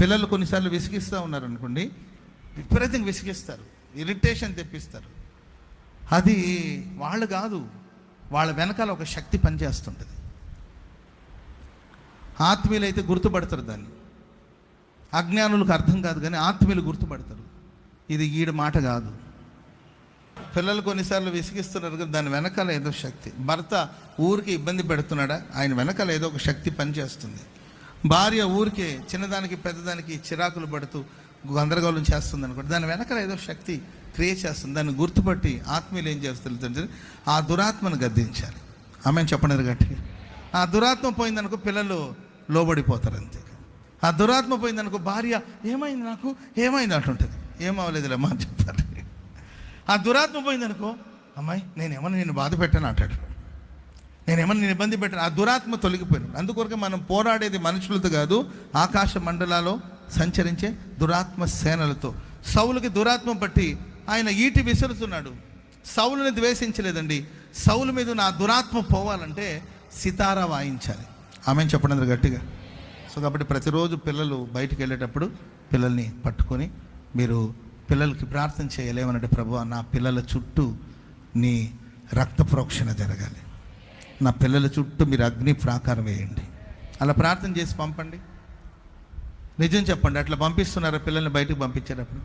పిల్లలు కొన్నిసార్లు విసిగిస్తూ ఉన్నారు అనుకోండి, విపరీతంగా విసిగిస్తారు, ఇరిటేషన్ తెప్పిస్తారు. అది వాళ్ళు కాదు, వాళ్ళ వెనకాల ఒక శక్తి పనిచేస్తుంటుంది. ఆత్మీయులు అయితే గుర్తుపడతారు దాన్ని, అజ్ఞానులకు అర్థం కాదు, కానీ ఆత్మీయులు గుర్తుపడతారు. ఇది ఈడ మాట కాదు. పిల్లలు కొన్నిసార్లు విసిగిస్తున్నారు కదా, దాని వెనకాల ఏదో శక్తి. భర్త ఊరికి ఇబ్బంది పెడుతున్నాడా, ఆయన వెనకాల ఏదో ఒక శక్తి పనిచేస్తుంది. భార్య ఊరికే చిన్నదానికి పెద్దదానికి చిరాకులు పడుతూ గందరగోళం చేస్తుంది అనుకోండి, దాని వెనకాల ఏదో శక్తి క్రియేట్ చేస్తుంది. దాన్ని గుర్తుపట్టి ఆత్మీయులు ఏం చేస్తుంది, ఆ దురాత్మను గద్దించాలి. ఆమె చెప్పండి గట్టిగా. ఆ దురాత్మ పోయిందనుకో పిల్లలు లోబడిపోతారు అంతే. ఆ దురాత్మ పోయిందనుకో భార్య ఏమైంది, నాకు ఏమైంది అంటుంటుంది. ఏమవలేదులే మా చెప్పాలి. ఆ దురాత్మ పోయిందనుకో, అమ్మాయి నేనేమన్నా నేను బాధ పెట్టాను అంటాడు, నేనేమన్నా నేను ఇబ్బంది పెట్టాను. ఆ దురాత్మ తొలగిపోయినాడు. అందుకొరకే మనం పోరాడేది మనుషులతో కాదు, ఆకాశ మండలాల్లో సంచరించే దురాత్మ సేనలతో. సౌలుకి దురాత్మ పట్టి ఆయన ఈటి విసురుతున్నాడు. సౌలుని ద్వేషించలేదండి. సౌలు మీద నా దురాత్మ పోవాలంటే సితారా వాయించాలి. ఆమె చెప్పండి గట్టిగా. సో కాబట్టి ప్రతిరోజు పిల్లలు బయటికి వెళ్ళేటప్పుడు పిల్లల్ని పట్టుకొని మీరు పిల్లలకి ప్రార్థన చేయలేమనంటే, ప్రభువా నా పిల్లల చుట్టూ నీ రక్త ప్రోక్షణ జరగాలి, నా పిల్లల చుట్టూ మీరు అగ్ని ప్రాకారం వేయండి. అలా ప్రార్థన చేసి పంపండి. నిజం చెప్పండి, అట్లా పంపిస్తున్నారా పిల్లల్ని బయటకు పంపించేటప్పుడు?